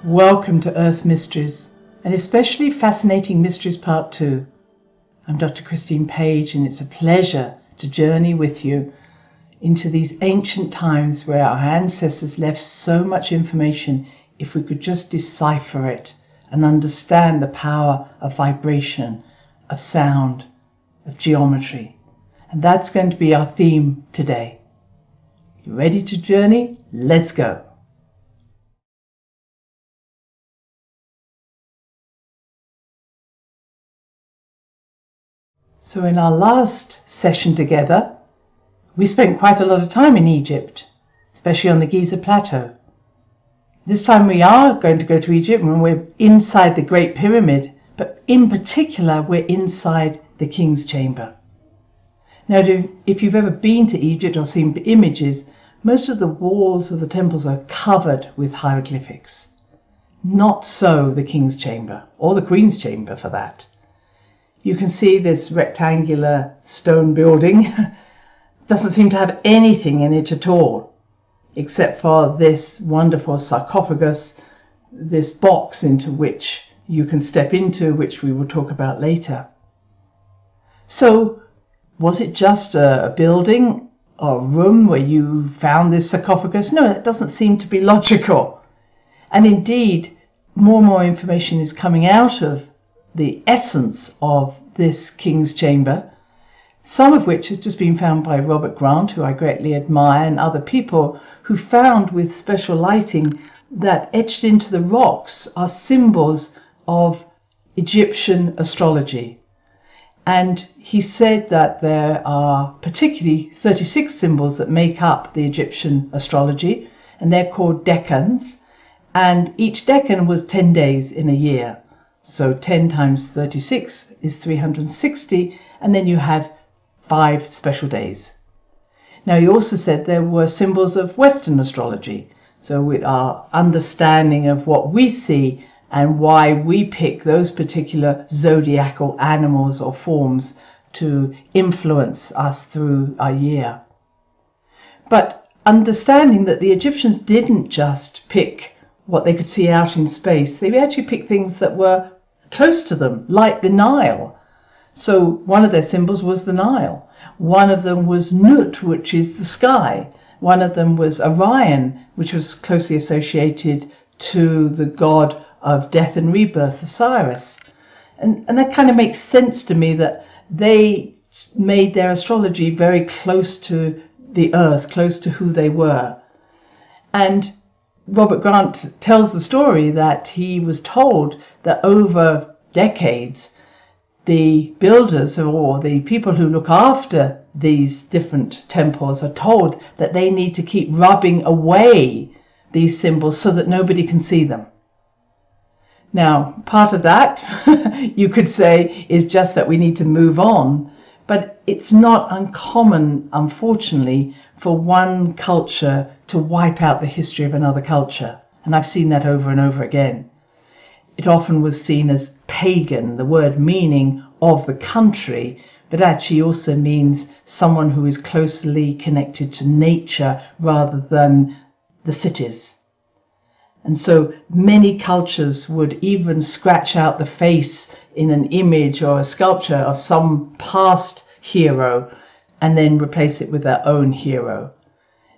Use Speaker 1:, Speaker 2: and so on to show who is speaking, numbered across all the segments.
Speaker 1: Welcome to Earth Mysteries, and especially Fascinating Mysteries Part 2. I'm Dr. Christine Page, and it's a pleasure to journey with you into these ancient times where our ancestors left so much information if we could just decipher it and understand the power of vibration, of sound, of geometry. And that's going to be our theme today. You ready to journey? Let's go. So in our last session together, we spent quite a lot of time in Egypt, especially on the Giza plateau. This time we are going to go to Egypt when we're inside the Great Pyramid, but in particular we're inside the King's Chamber. Now, if you've ever been to Egypt or seen images, most of the walls of the temples are covered with hieroglyphics. Not so the King's Chamber, or the Queen's Chamber for that. You can see this rectangular stone building doesn't seem to have anything in it at all, except for this wonderful sarcophagus, this box into which you can step into, which we will talk about later. So, was it just a building or a room where you found this sarcophagus? No, it doesn't seem to be logical. And indeed, more and more information is coming out of the essence of this King's Chamber, some of which has just been found by Robert Grant, who I greatly admire, and other people who found with special lighting that etched into the rocks are symbols of Egyptian astrology. And he said that there are particularly 36 symbols that make up the Egyptian astrology, and they're called decans, and each decan was 10 days in a year. So 10 times 36 is 360, and then you have 5 special days. Now, he also said there were symbols of Western astrology. So with our understanding of what we see and why we pick those particular zodiacal animals or forms to influence us through our year. But understanding that the Egyptians didn't just pick what they could see out in space, they actually picked things that were close to them, like the Nile. So one of their symbols was the Nile. One of them was Nut, which is the sky. One of them was Orion, which was closely associated to the god of death and rebirth, Osiris. And that kind of makes sense to me, that they made their astrology very close to the earth, close to who they were. And Robert Grant tells the story that he was told that over decades, the builders or the people who look after these different temples are told that they need to keep rubbing away these symbols so that nobody can see them. Now, part of that, you could say, is just that we need to move on, but it's not uncommon, unfortunately, for one culture to wipe out the history of another culture. And I've seen that over and over again. It often was seen as pagan, the word meaning of the country, but actually also means someone who is closely connected to nature rather than the cities. And so many cultures would even scratch out the face in an image or a sculpture of some past hero and then replace it with their own hero.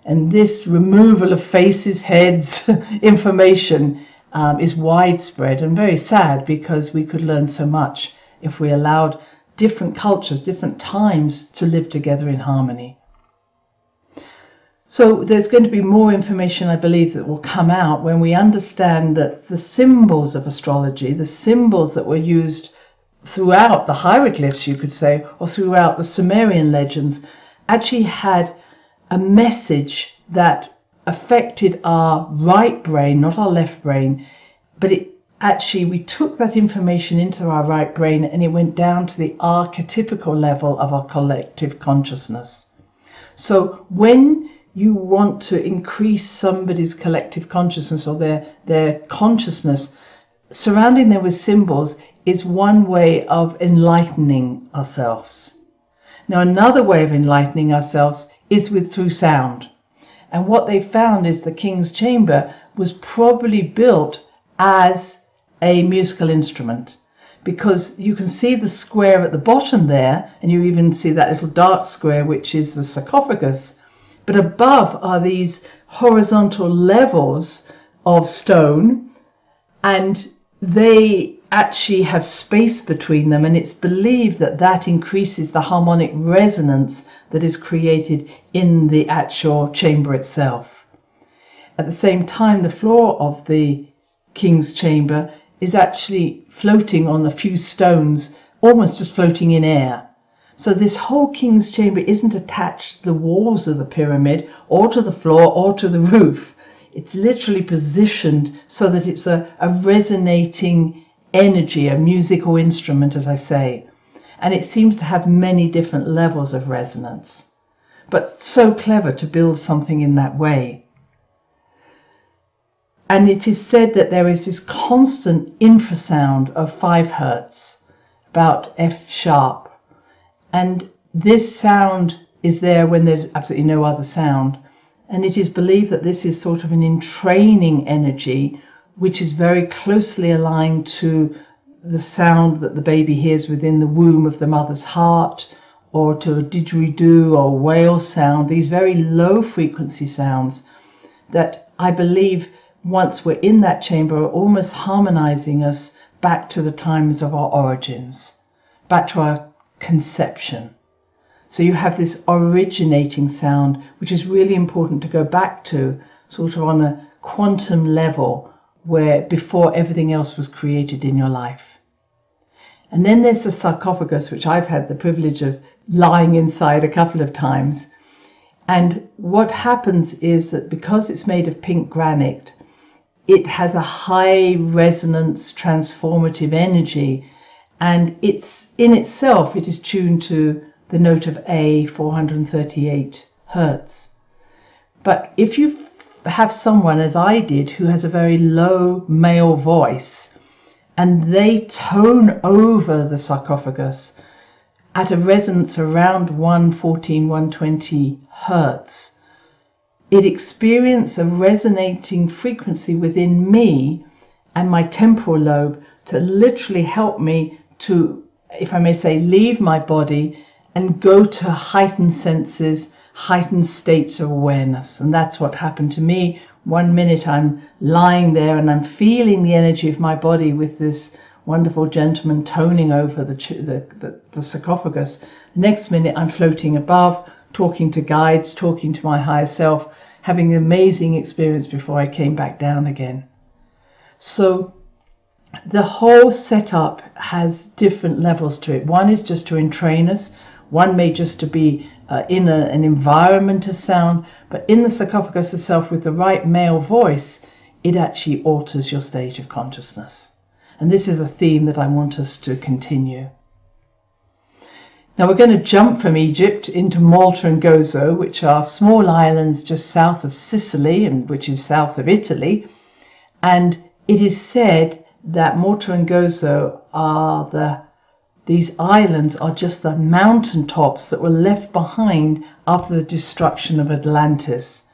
Speaker 1: And this removal of faces, heads, information is widespread and very sad, because we could learn so much if we allowed different cultures, different times to live together in harmony. So there's going to be more information, I believe, that will come out when we understand that the symbols of astrology, the symbols that were used throughout the hieroglyphs, you could say, or throughout the Sumerian legends, actually had a message that affected our right brain, not our left brain, but we took that information into our right brain and it went down to the archetypical level of our collective consciousness. So when you want to increase somebody's collective consciousness or their consciousness, surrounding them with symbols is one way of enlightening ourselves. Now, another way of enlightening ourselves is through sound. And what they found is the King's Chamber was probably built as a musical instrument, because you can see the square at the bottom there, and you even see that little dark square, which is the sarcophagus. But above are these horizontal levels of stone, and they actually have space between them, and it's believed that that increases the harmonic resonance that is created in the actual chamber itself. At the same time, the floor of the King's Chamber is actually floating on a few stones, almost just floating in air. So this whole King's Chamber isn't attached to the walls of the pyramid or to the floor or to the roof. It's literally positioned so that it's a resonating energy, a musical instrument, as I say. And it seems to have many different levels of resonance. But so clever to build something in that way. And it is said that there is this constant infrasound of 5 hertz, about F sharp. And this sound is there when there's absolutely no other sound. And it is believed that this is sort of an entraining energy, which is very closely aligned to the sound that the baby hears within the womb of the mother's heart, or to a didgeridoo or whale sound, these very low frequency sounds that I believe once we're in that chamber are almost harmonizing us back to the times of our origins, back to our conception. So you have this originating sound, which is really important to go back to, sort of on a quantum level, where before everything else was created in your life. And then there's the sarcophagus, which I've had the privilege of lying inside a couple of times. And what happens is that because it's made of pink granite, it has a high resonance transformative energy, and it's in itself, it is tuned to the note of A, 438 hertz. But if you have someone, as I did, who has a very low male voice, and they tone over the sarcophagus at a resonance around 114, 120 hertz, it experiences a resonating frequency within me and my temporal lobe to literally help me to, if I may say, leave my body and go to heightened senses, heightened states of awareness. And that's what happened to me. 1 minute I'm lying there and I'm feeling the energy of my body with this wonderful gentleman toning over the sarcophagus. The next minute I'm floating above, talking to guides, talking to my higher self, having an amazing experience before I came back down again. So the whole setup has different levels to it. One is just to entrain us. One may just to be in an environment of sound, but in the sarcophagus itself, with the right male voice, it actually alters your state of consciousness. And this is a theme that I want us to continue. Now we're going to jump from Egypt into Malta and Gozo, which are small islands just south of Sicily, and which is south of Italy. And it is said that Malta and Gozo are these islands are just the mountain tops that were left behind after the destruction of Atlantis.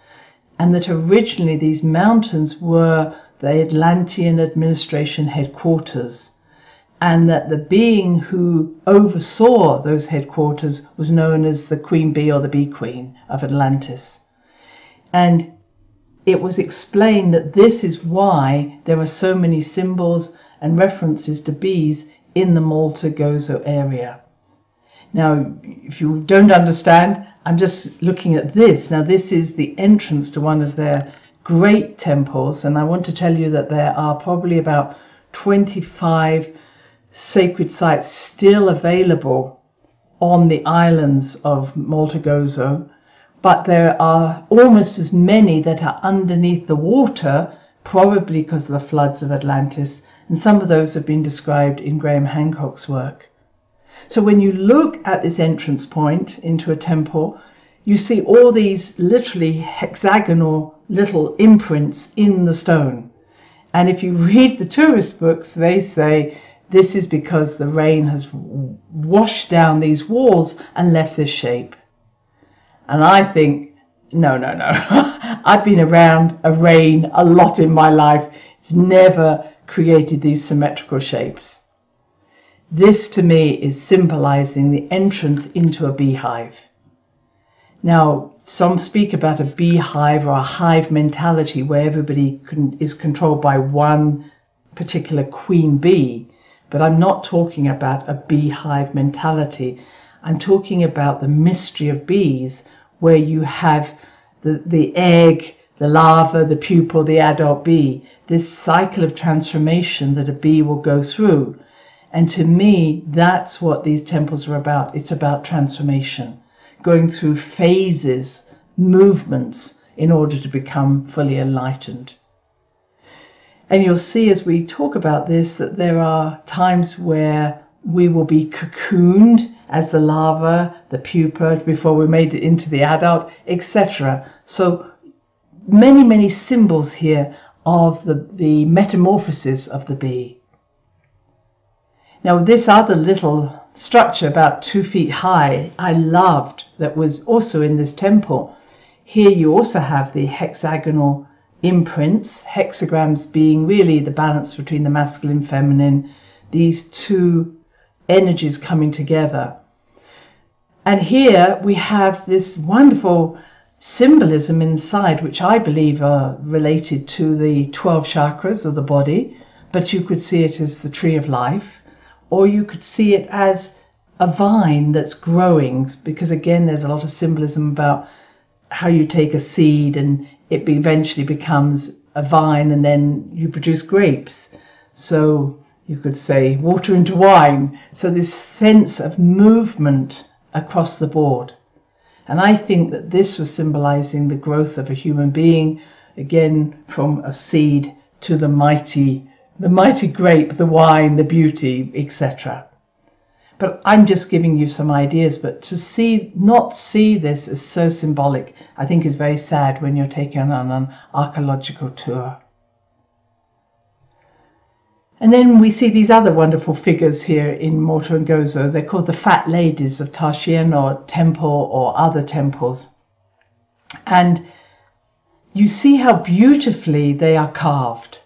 Speaker 1: And that originally these mountains were the Atlantean administration headquarters. And that the being who oversaw those headquarters was known as the Queen Bee or the Bee Queen of Atlantis. And it was explained that this is why there are so many symbols and references to bees in the Malta Gozo area. Now, if you don't understand, I'm just looking at this. Now, this is the entrance to one of their great temples, and I want to tell you that there are probably about 25 sacred sites still available on the islands of Malta Gozo, but there are almost as many that are underneath the water, probably because of the floods of Atlantis, and some of those have been described in Graham Hancock's work. So when you look at this entrance point into a temple, you see all these literally hexagonal little imprints in the stone. And if you read the tourist books, they say this is because the rain has washed down these walls and left this shape. And I think, no. I've been around a rain a lot in my life. It's never created these symmetrical shapes. This to me is symbolizing the entrance into a beehive. Now, some speak about a beehive or a hive mentality where everybody is controlled by one particular queen bee, but I'm not talking about a beehive mentality. I'm talking about the mystery of bees, where you have the egg, the larva, the pupil, the adult bee, this cycle of transformation that a bee will go through. And to me, that's what these temples are about. It's about transformation, going through phases, movements, in order to become fully enlightened. And you'll see as we talk about this that there are times where we will be cocooned as the larva, the pupa, before we made it into the adult, etc. So many, many symbols here of the metamorphosis of the bee. Now, this other little structure, about 2 feet high, I loved, that was also in this temple. Here you also have the hexagonal imprints, hexagrams being really the balance between the masculine and feminine, these two energies coming together. And here we have this wonderful symbolism inside, which I believe are related to the 12 chakras of the body, but you could see it as the tree of life, or you could see it as a vine that's growing, because again there's a lot of symbolism about how you take a seed and it eventually becomes a vine and then you produce grapes. So you could say water into wine. So this sense of movement across the board. And I think that this was symbolizing the growth of a human being, again from a seed to the mighty grape, the wine, the beauty, etc. But I'm just giving you some ideas, but to not see this as so symbolic, I think is very sad when you're taking on an archaeological tour. And then we see these other wonderful figures here in Malta and Gozo. They're called the Fat Ladies of Tarshian or temple or other temples. And you see how beautifully they are carved.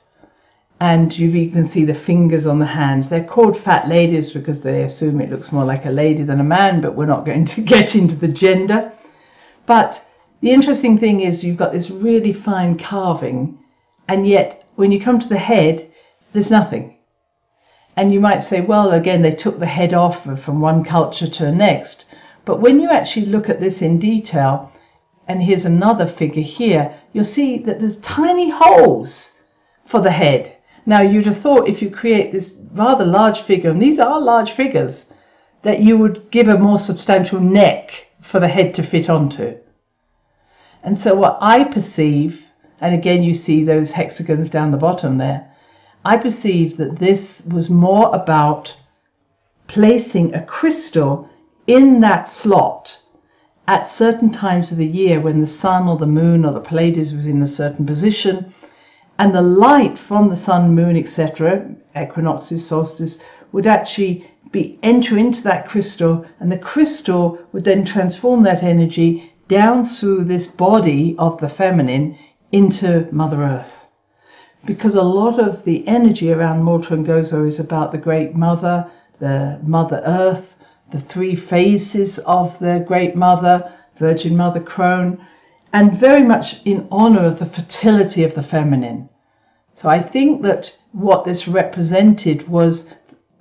Speaker 1: And you can see the fingers on the hands. They're called fat ladies because they assume it looks more like a lady than a man, but we're not going to get into the gender. But the interesting thing is you've got this really fine carving, and yet when you come to the head, there's nothing. And you might say, well, again, they took the head off from one culture to the next. But when you actually look at this in detail, and here's another figure here, you'll see that there's tiny holes for the head. Now, you'd have thought if you create this rather large figure, and these are large figures, that you would give a more substantial neck for the head to fit onto. And so what I perceive, and again you see those hexagons down the bottom there, I perceive that this was more about placing a crystal in that slot at certain times of the year when the sun or the moon or the Pleiades was in a certain position, and the light from the sun, moon, etc., equinoxes, solstice, would actually enter into that crystal, and the crystal would then transform that energy down through this body of the feminine into Mother Earth. Because a lot of the energy around Malta and Gozo is about the Great Mother, the Mother Earth, the 3 phases of the Great Mother, Virgin Mother, Crone, and very much in honor of the fertility of the feminine. So I think that what this represented was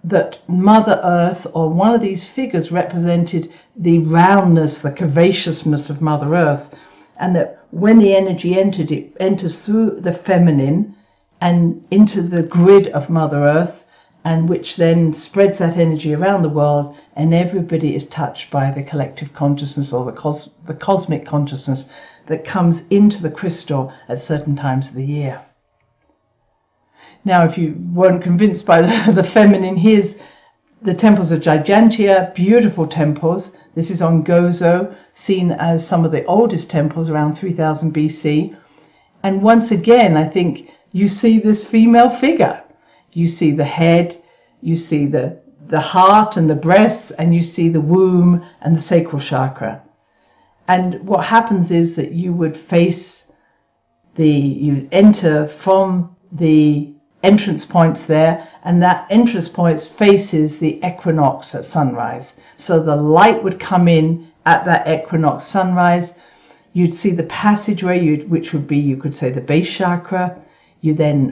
Speaker 1: that Mother Earth, or one of these figures, represented the roundness, the cavaciousness of Mother Earth, and that when the energy entered, it enters through the feminine and into the grid of Mother Earth, and which then spreads that energy around the world, and everybody is touched by the collective consciousness or the cosmic consciousness that comes into the crystal at certain times of the year. Now, if you weren't convinced by the feminine, here's the temples of Gigantia, beautiful temples. This is on Gozo, seen as some of the oldest temples around 3000 BC. And once again, I think you see this female figure. You see the head, you see the heart and the breasts, and you see the womb and the sacral chakra. And what happens is that you would you enter from the entrance points there, and that entrance point faces the equinox at sunrise. So the light would come in at that equinox sunrise. You'd see the passageway, which would be, you could say, the base chakra,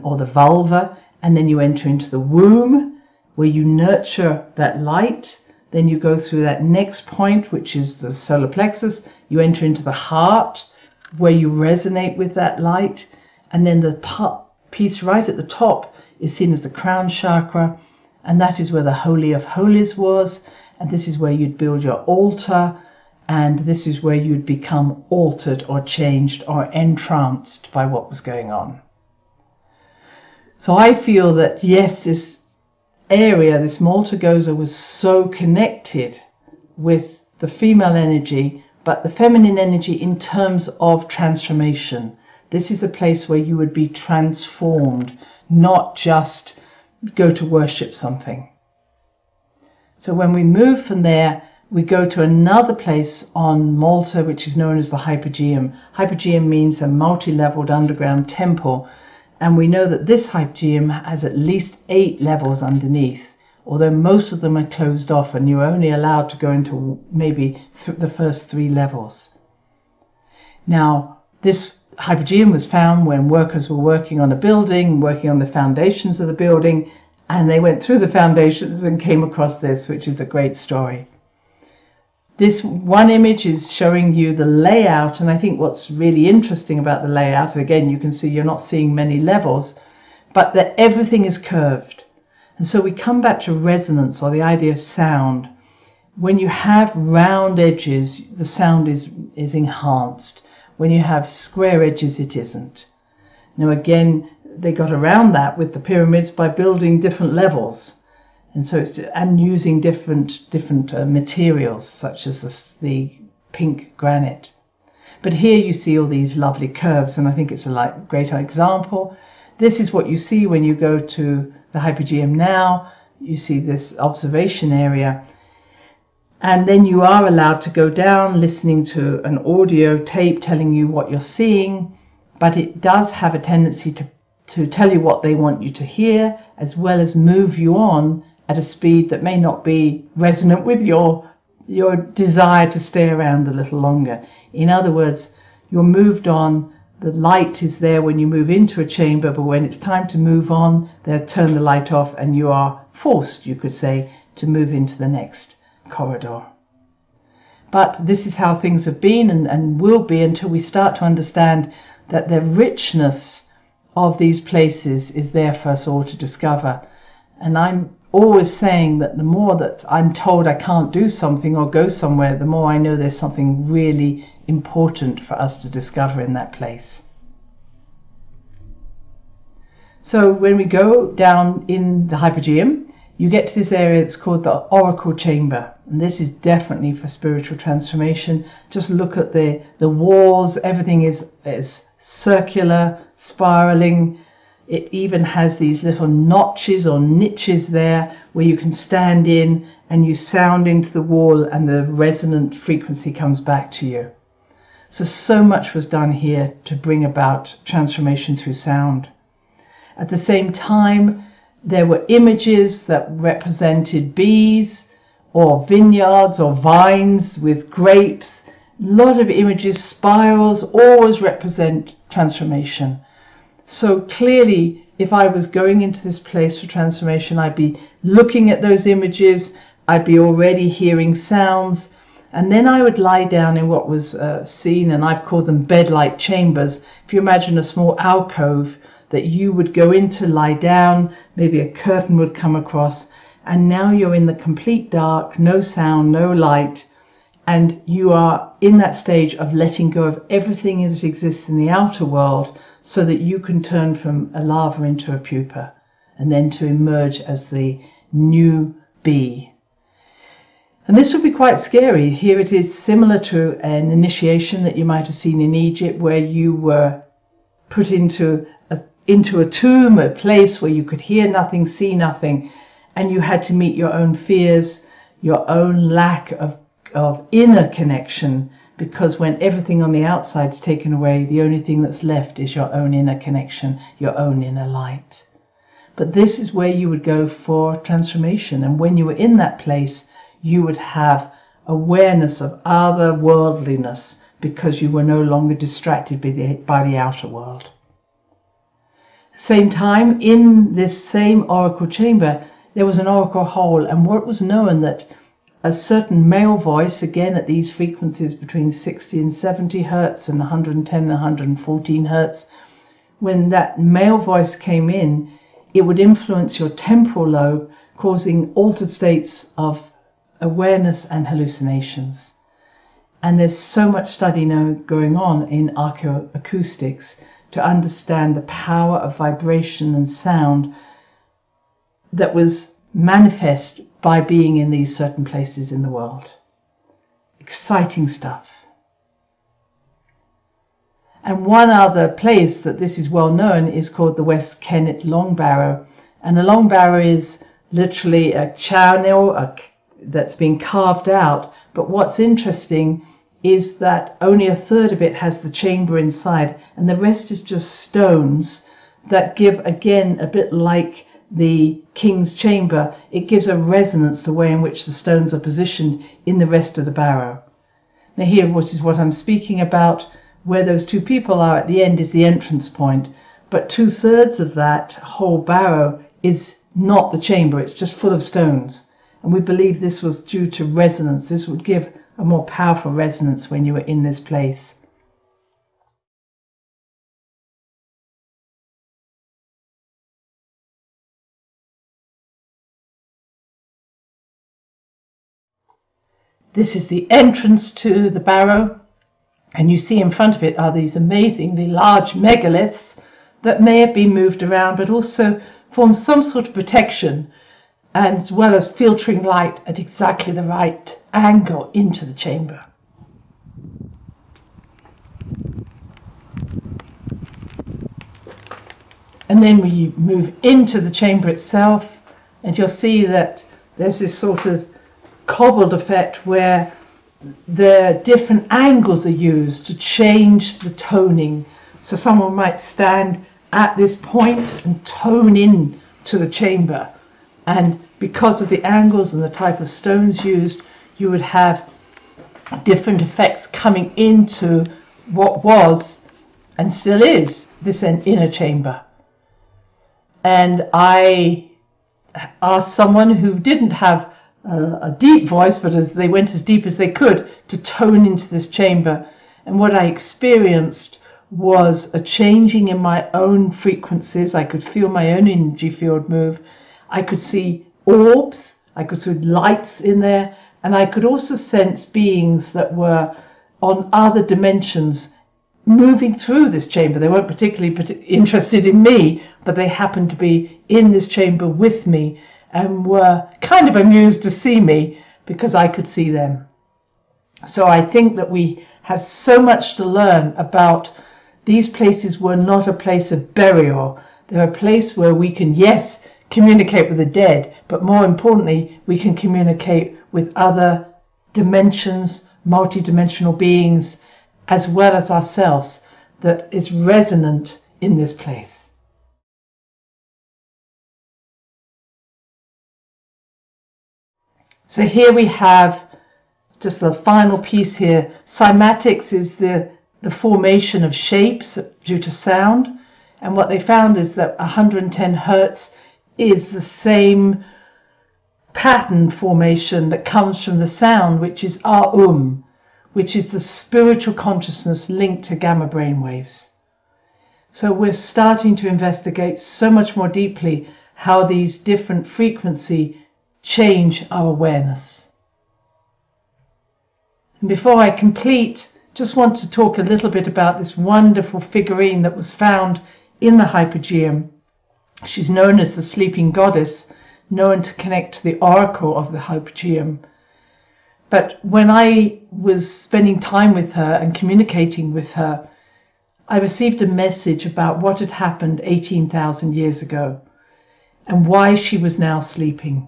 Speaker 1: or the vulva, and then you enter into the womb, where you nurture that light. Then you go through that next point, which is the solar plexus. You enter into the heart, where you resonate with that light. And then the piece right at the top is seen as the crown chakra, and that is where the Holy of Holies was. And this is where you'd build your altar, and this is where you'd become altered or changed or entranced by what was going on. So I feel that, yes, this area, this Malta Goza, was so connected with the female energy, but the feminine energy in terms of transformation. This is a place where you would be transformed, not just go to worship something. So when we move from there, we go to another place on Malta, which is known as the Hypogeum. Hypogeum means a multi-leveled underground temple. And we know that this Hypogeum has at least 8 levels underneath, although most of them are closed off and you're only allowed to go into maybe the first 3 levels. Now, this Hypogeum was found when workers were working on a building, working on the foundations of the building, and they went through the foundations and came across this, which is a great story. This one image is showing you the layout, and I think what's really interesting about the layout, again, you can see you're not seeing many levels, but that everything is curved. And so we come back to resonance, or the idea of sound. When you have round edges, the sound is enhanced. When you have square edges, it isn't. Now again, they got around that with the pyramids by building different levels. And so and using different materials, such as the pink granite. But here you see all these lovely curves, and I think it's a great example. This is what you see when you go to the Hypogeum now. You see this observation area. And then you are allowed to go down, listening to an audio tape telling you what you're seeing. But it does have a tendency to tell you what they want you to hear, as well as move you on at a speed that may not be resonant with your desire to stay around a little longer. In other words, you're moved on. The light is there when you move into a chamber, but when it's time to move on, they'll turn the light off and you are forced, you could say, to move into the next corridor. But this is how things have been and will be until we start to understand that the richness of these places is there for us all to discover. And I'm always saying that the more that I'm told I can't do something or go somewhere, the more I know there's something really important for us to discover in that place. So when we go down in the Hypogeum, you get to this area that's called the Oracle Chamber. And this is definitely for spiritual transformation. Just look at the walls. Everything is circular, spiraling. It even has these little notches or niches there where you can stand in and you sound into the wall and the resonant frequency comes back to you. So much was done here to bring about transformation through sound. At the same time, there were images that represented bees or vineyards or vines with grapes. A lot of images, spirals, always represent transformation. So clearly, if I was going into this place for transformation, I'd be looking at those images, I'd be already hearing sounds, and then I would lie down in what was seen, and I've called them bed-like chambers. If you imagine a small alcove that you would go into, lie down, maybe a curtain would come across, and now you're in the complete dark, no sound, no light, and you are in that stage of letting go of everything that exists in the outer world so that you can turn from a larva into a pupa and then to emerge as the new bee. And this would be quite scary. Here it is similar to an initiation that you might have seen in Egypt, where you were put into a tomb, a place where you could hear nothing, see nothing, and you had to meet your own fears, your own lack of inner connection, because when everything on the outside's taken away, the only thing that's left is your own inner connection, your own inner light. But this is where you would go for transformation. And when you were in that place, you would have awareness of otherworldliness because you were no longer distracted by the outer world. Same time, in this same oracle chamber, there was an oracle hole, and what was known that a certain male voice, again at these frequencies between 60 and 70 hertz and 110 and 114 hertz, when that male voice came in, it would influence your temporal lobe, causing altered states of awareness and hallucinations. And there's so much study now going on in archaeoacoustics to understand the power of vibration and sound that was manifest by being in these certain places in the world. Exciting stuff. And one other place that this is well known is called the West Kennet Long Barrow. And a long barrow is literally a channel that's been carved out. But what's interesting is that only a third of it has the chamber inside, and the rest is just stones that give, again, a bit like the King's Chamber, it gives a resonance the way in which the stones are positioned in the rest of the barrow. Now here, which is what I'm speaking about, where those two people are at the end is the entrance point, but 2/3 of that whole barrow is not the chamber, it's just full of stones. And we believe this was due to resonance. This would give a more powerful resonance when you were in this place. This is the entrance to the barrow, and you see in front of it are these amazingly large megaliths that may have been moved around, but also form some sort of protection, as well as filtering light at exactly the right angle into the chamber. And then we move into the chamber itself, and you'll see that there's this sort of cobbled effect where the different angles are used to change the toning. So someone might stand at this point and tone in to the chamber, and because of the angles and the type of stones used, you would have different effects coming into what was and still is this inner chamber. And I asked someone who didn't have a deep voice, but as they went as deep as they could, to tone into this chamber. And what I experienced was a changing in my own frequencies. I could feel my own energy field move. I could see orbs, I could see lights in there, and I could also sense beings that were on other dimensions moving through this chamber. They weren't particularly interested in me, but they happened to be in this chamber with me and were kind of amused to see me because I could see them. So I think that we have so much to learn about these places. Were not a place of burial. They're a place where we can, yes, communicate with the dead, but more importantly, we can communicate with other dimensions, multidimensional beings, as well as ourselves, that is resonant in this place. So here we have just the final piece here. Simatics is the formation of shapes due to sound. And what they found is that 110 hertz is the same pattern formation that comes from the sound, which is which is the spiritual consciousness linked to gamma brainwaves. So we're starting to investigate so much more deeply how these different frequencies change our awareness. And before I complete, just want to talk a little bit about this wonderful figurine that was found in the Hypogeum. She's known as the sleeping goddess, known to connect to the oracle of the Hypogeum. But when I was spending time with her and communicating with her, I received a message about what had happened 18,000 years ago and why she was now sleeping.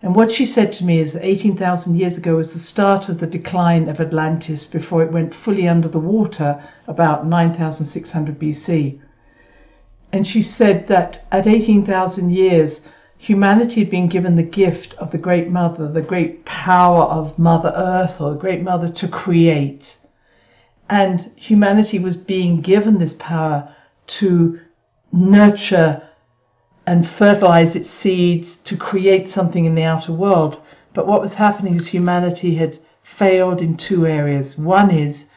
Speaker 1: And what she said to me is that 18,000 years ago was the start of the decline of Atlantis before it went fully under the water about 9,600 BC. And she said that at 18,000 years, humanity had been given the gift of the Great Mother, the great power of Mother Earth or the Great Mother to create. And humanity was being given this power to nurture and fertilize its seeds to create something in the outer world. But what was happening is humanity had failed in two areas. One is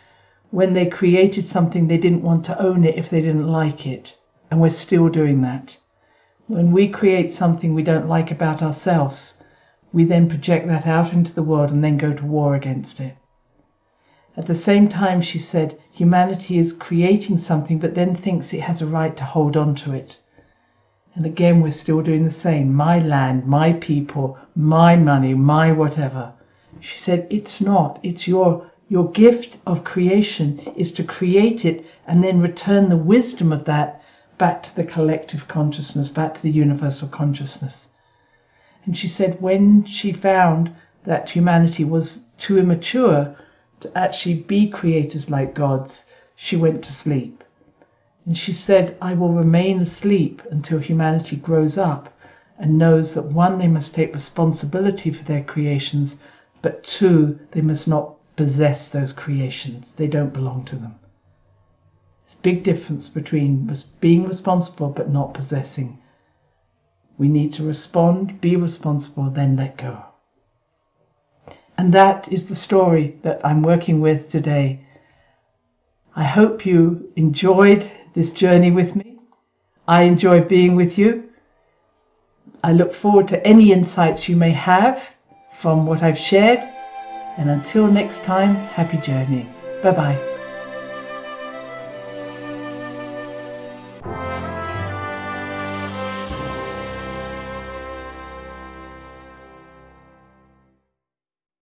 Speaker 1: when they created something, they didn't want to own it if they didn't like it. And we're still doing that. When we create something we don't like about ourselves, we then project that out into the world and then go to war against it. At the same time, she said, humanity is creating something but then thinks it has a right to hold on to it. And again, we're still doing the same. My land, my people, my money, my whatever. She said, it's not. It's your gift of creation is to create it and then return the wisdom of that back to the collective consciousness, back to the universal consciousness. And she said when she found that humanity was too immature to actually be creators like gods, she went to sleep. And she said, I will remain asleep until humanity grows up and knows that one, they must take responsibility for their creations, but two, they must not possess those creations. They don't belong to them. There's a big difference between being responsible but not possessing. We need to respond, be responsible, then let go. And that is the story that I'm working with today. I hope you enjoyed this journey with me. I enjoy being with you. I look forward to any insights you may have from what I've shared. And until next time, happy journey. Bye-bye.